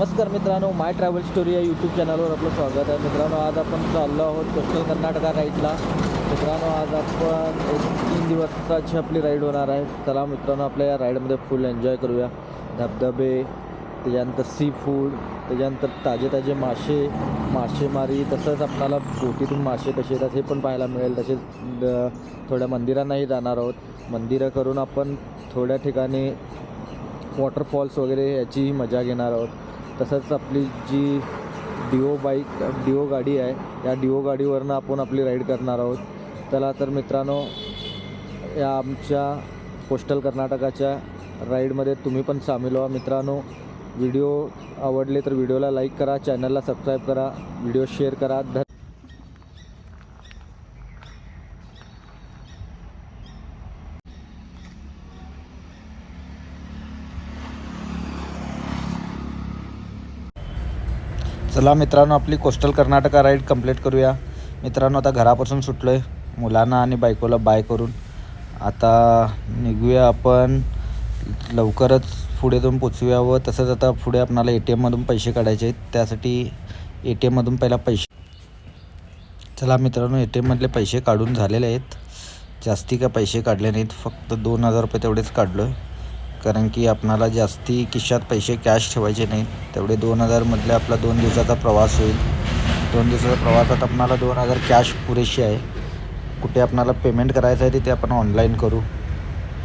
नमस्कार मित्रांनो, माय travel story या यूट्यूब चॅनलवर आपलं स्वागत आहे. मित्रांनो, आज आपण चाललो आहोत कोस्टल कर्नाटका राईडला. मित्रांनो, आज आपण 3 दिवसाची आपली राईड होणार आहे. चला मित्रांनो, आपल्या या राईडमध्ये फुल एन्जॉय करूया. धबधबे, त्याच्यानंतर सी फूड, त्याच्यानंतर ताजे मासेमारी, तसंच आपल्याला बोटीतून मासे कसे येतात हे पण पाहायला मिळेल. तसेच थोड्या मंदिरांनाही जाणार आहोत. मंदिरं करून आपण थोड्या ठिकाणी वॉटरफॉल्स वगैरे याचीही मजा घेणार आहोत. तसंच आपली जी डिओ गाडी आहे, या डिओ गाडीवरनं आपण आपली राईड करणार आहोत. चला तर मित्रांनो, या आमच्या कोस्टल कर्नाटकाच्या राईडमध्ये तुम्ही पण सामील व्हा. मित्रांनो, व्हिडिओ आवडले तर व्हिडिओला लाईक करा, चॅनलला सबस्क्राईब करा, व्हिडिओ शेअर करा. चला मित्रांनो, आपली कोस्टल कर्नाटका राईड कंप्लीट करूया. मित्रांनो, आता घरापासून सुटलो आहे. मुलांना आणि बायकोला बाय करून आता निघूया. आपण लवकरच पुढे जाऊन पोचूया. व तसंच आता पुढे आपल्याला ATMमधून पैसे काढायचे आहेत. त्यासाठी ATMमधून पहिला पैसे. चला मित्रांनो, ATMमधले पैसे काढून झालेले आहेत. जास्ती काय पैसे काढले नाहीत, फक्त 2000 रुपये तेवढेच काढलो आहे. कारण की आपणाला जास्ती खिशात पैसे कॅश ठेवायचे नाहीत. तेवढे 2000मधले आपला 2 दिवसाचा प्रवास होईल. 2 दिवसाच्या प्रवासात आपणाला 2000 कॅश पुरेशी आहे. कुठे आपणाला पेमेंट करायचं आहे तिथे आपण ऑनलाईन करू.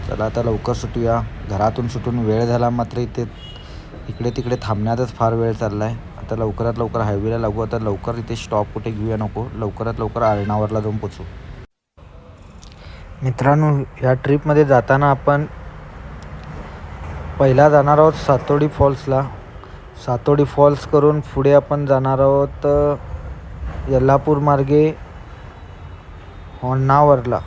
चला आता लवकर सुटूया. घरातून सुटून वेळ झाला, मात्र इकडे तिकडे थांबण्यातच फार वेळ चालला आहे. आता लवकरात लवकर हायवेला लागू. आता लवकर इथे स्टॉप कुठे घेऊया नको, लवकरात लवकर आळणावरला जाऊन पोचू. मित्रांनो, या ट्रिपमध्ये जाताना आपण पहिला जाणार आहोत सातोडी फॉल्सला. सातोडी फॉल्स करून पुढे आपण जाणार आहोत यल्लापूर मार्गे होन्नावरला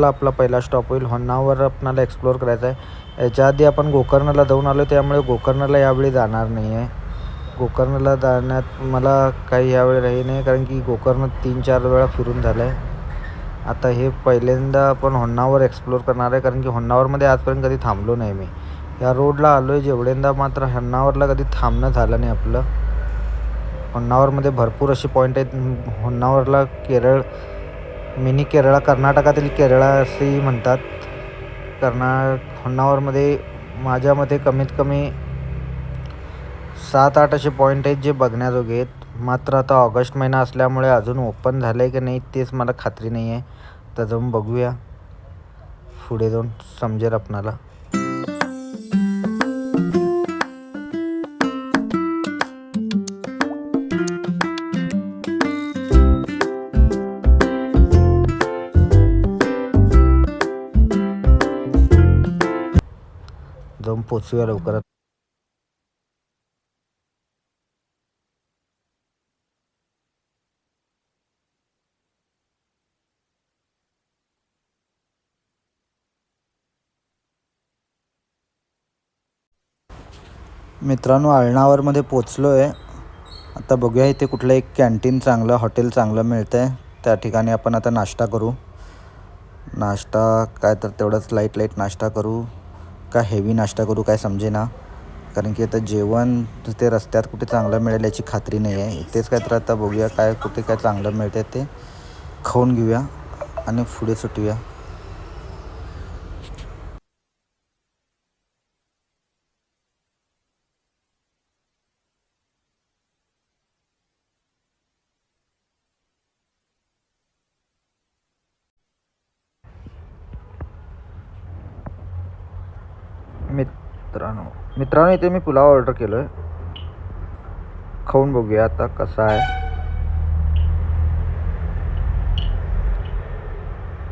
आपला पहिला स्टॉप होईल. होन्नावर आपल्याला एक्सप्लोअर करायचं आहे. याच्या आधी आपण गोकर्णला जाऊन आलो, त्यामुळे गोकर्णला यावेळी जाणार नाही आहे. गोकर्णला जाण्यात मला काही यावेळी राही नाही, कारण की गोकर्ण 3-4 वेळा फिरून झालं आहे. आता हे पहिल्यांदा आपण होन्नावर एक्सप्लोअर करणार आहे, कारण की होन्नावरमध्ये आजपर्यंत कधी थांबलो नाही मी. या रोडला आलो आहे जेवढ्यांदा, मात्र होन्नावरला कधी थांबणं झालं नाही आपलं. होन्नावरमध्ये भरपूर असे पॉईंट आहेत. होन्नावरला मिनी केरळा, कर्नाटकातील केरळा असेही म्हणतात. होन्नावरमध्ये माझ्या मते कमीत कमी 7-8 असे पॉईंट आहेत जे बघण्याजोगे आहेत. मात्र आता ऑगस्ट महिना असल्यामुळे अजून ओपन झालं आहे की नाही तेच मला खात्री नाही आहे. तर जाऊन बघूया, पुढे जाऊन समजेल आपणाला. जाऊन पोचूया लवकरात. मित्रांनो, आळणावरमध्ये पोचलो आहे. आता बघूया इथे कुठलं एक कॅन्टीन चांगलं, हॉटेल चांगलं मिळतं आहे. त्या ठिकाणी आपण आता नाश्ता करू. नाश्ता काय तर तेवढंच लाईट नाश्ता करू का हेवी नाश्ता करू काय समजेना. कारण की आता जेवण ते रस्त्यात कुठे चांगलं मिळेल याची खात्री नाही आहे. इथेच काय तर आता बघूया कुठे काय चांगलं मिळते ते खाऊन घेऊया आणि पुढे सुटूया. मित्रांनो इथे मी पुलाव ऑर्डर केलो आहे. खाऊन बघूया आता कसा आहे.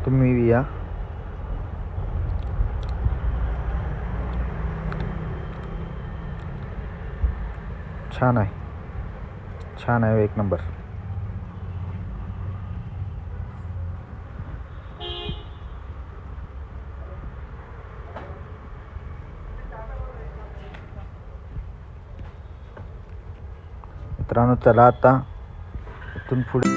तुम्ही या. छान आहे, एक नंबर. मित्रांनो, चला आता इथून पुढे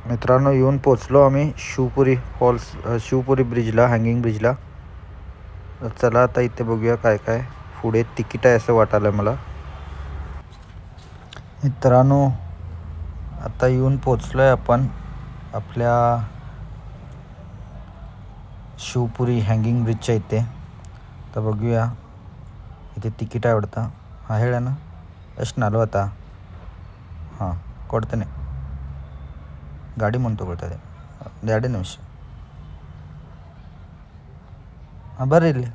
मित्रांनो येऊन पोचलो आम्ही शिवपुरी फॉल्स, शिवपुरी ब्रिजला, हँगिंग ब्रिजला. तर चला आता इथे बघूया काय काय पुढे तिकीट आहे असं वाटायलं मला. मित्रांनो आता येऊन पोचलो आहे आपण आपल्या शिवपुरी हँगिंग ब्रिजच्या इथे. तर बघूया इथे तिकीट आहे आवडतं. ಹಾಂ ಹೇಳಣ್ಣ ಎಷ್ಟು 40? ಹಾಂ ಕೊಡ್ತೇನೆ. ಗಾಡಿ ಮುಂದೆ ತೊಗೊಳ್ತದೆ 2 ನಿಮಿಷ. ಹಾಂ ಬರ್ರಿ ಇಲ್ಲಿ.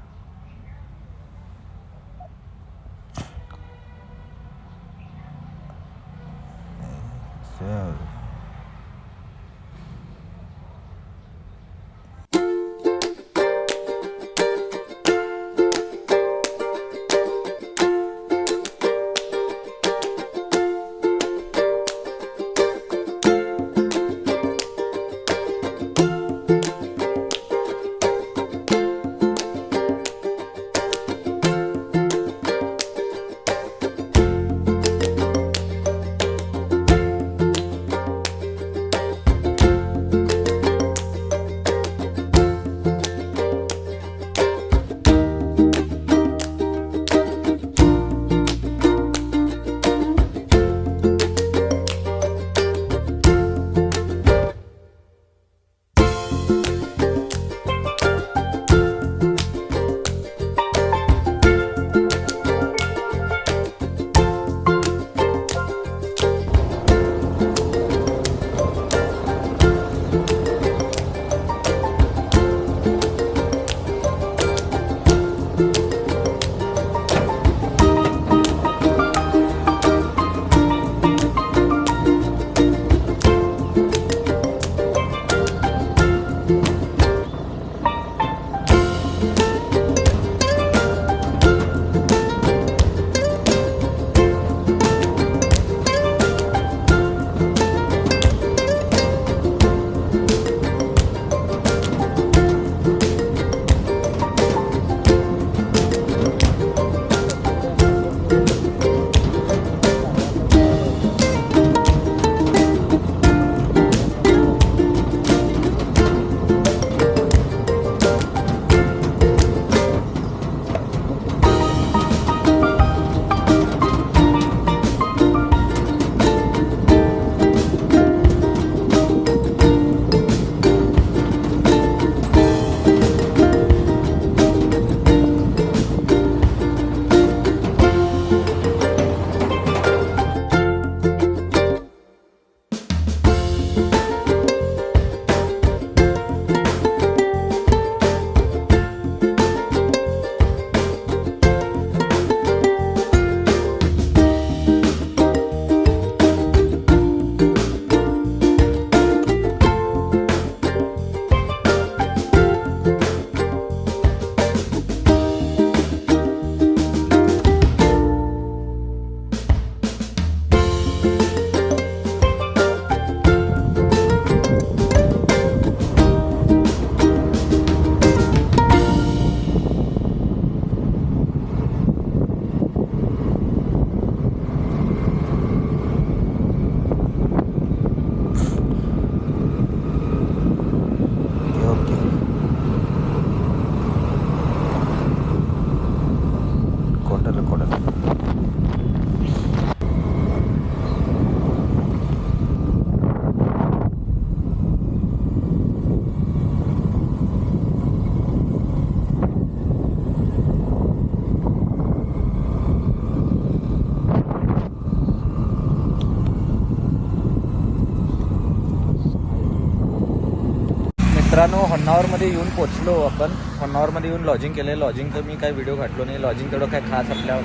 मित्रांनो होन्नावरमध्ये येऊन पोचलो आपण. होन्नावरमध्ये येऊन लॉजिंग केलं आहे. लॉजिंगचं मी काही व्हिडिओ घातलो नाही. लॉजिंग तेवढं काही खास आपल्या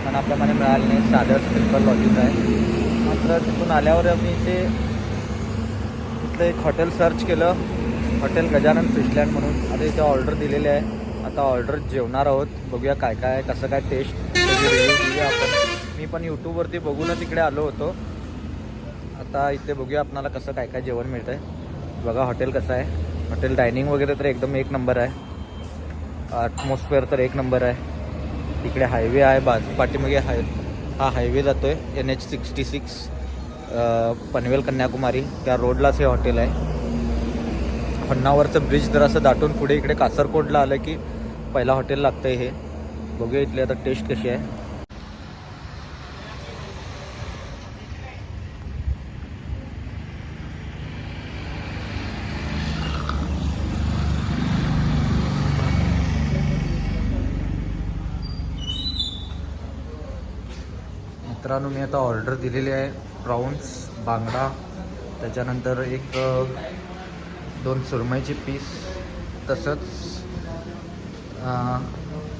मनाप्रमाणे मिळालं नाही. साधं सिंपल लॉजिंग आहे. मात्र तिथून आल्यावर आम्ही इथलं एक हॉटेल सर्च केलं, हॉटेल गजानन फिशलँड म्हणून. आता इथे ऑर्डर दिलेली आहे. आता ऑर्डर जेवणार आहोत. बघूया काय काय कसं काय टेस्ट रिव्ह्यू देऊया आपण. मी पण यूट्यूबवरती बघूनच इकडे आलो होतो. आता इथे बघूया आपल्याला कसं काय काय जेवण मिळतं आहे. बघा हॉटेल कसं आहे. हॉटेल डायनिंग वगैरे तर एकदम एक नंबर आहे. ॲटमॉस्फिअर तर एक नंबर आहे. इकडे हायवे आहे, पाठीमागे हा हायवे जातो आहे NH 66. पनवेल कन्याकुमारी त्या रोडलाच हे हॉटेल आहे. होन्नावरचं ब्रिज जर असं दाटून पुढे इकडे कासरकोडला आलं की पहिला हॉटेल लागतं आहे हे. बघूया इथली आता टेस्ट कशी आहे. मित्रांनो मी आता ऑर्डर दिलेली आहे. प्रॉन्स, बांगडा, त्याच्यानंतर एक 2 सुरमईचे पीस, तसंच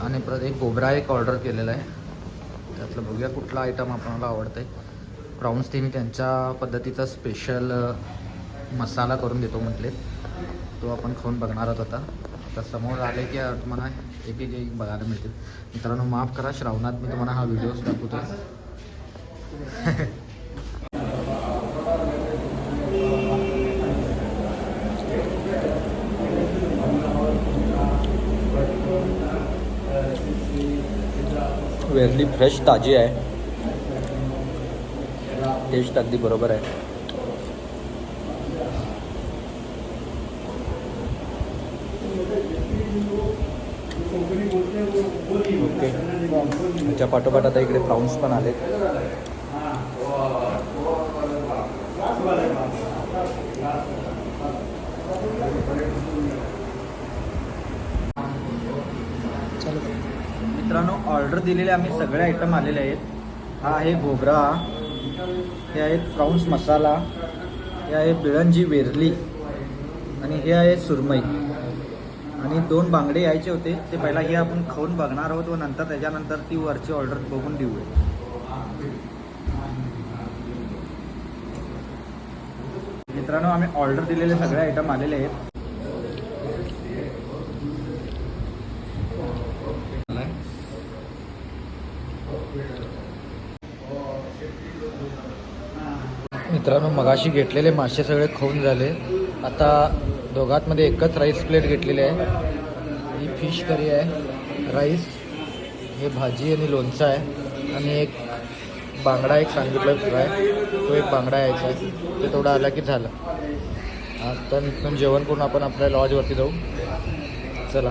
आणि परत एक गोबरा एक ऑर्डर केलेला आहे. त्यातलं बघूया कुठला आयटम आपल्याला आवडतं आहे. प्रॉन्स त्यांनी त्यांच्या पद्धतीचा स्पेशल मसाला करून देतो म्हटले, तो आपण खाऊन बघणार आहोत. आता समोर आले की तुम्हाला एक एक बघायला मिळतील. मित्रांनो माफ करा, श्रावणात मी तुम्हाला हा व्हिडिओ दाखवतो. वेरली फ्रेश ताजी आहे. टेस्ट अगदी बरोबर आहे. ओके, ह्याच्या पाठोपाठ आता इकडे प्रॉन्स पण आले. मित्रांनो ऑर्डर दिलेले आम्ही सगळे आयटम आलेले आहेत. हा आहे घोबरा, हे आहेत प्रॉन्स मसाला, हे आहे बिळंजी वेरली, आणि हे आहे सुरमई, आणि 2 बांगडे यायचे होते. ते पहिला हे आपण खाऊन बघणार आहोत व नंतर त्याच्यानंतर ती वरची ऑर्डर बघून देऊ. मित्रांनो आम्ही ऑर्डर दिलेले सगळे आयटम आलेले आहेत. मित्रांनो मगाशी घेतलेले मासे सगळे खाऊन झाले. आता दोघांमध्ये एकच राईस प्लेट घेतलेली आहे. ही फिश करी आहे, राईस, हे भाजी आणि लोणचं आहे, आणि एक बांगडा एक सांगितलं फ्राय, तो एक बांगडा यायचा आहे. ते तेवढं आला की झालं. आता इथून जेवण करून आपण आपल्या लॉजवरती जाऊ. चला.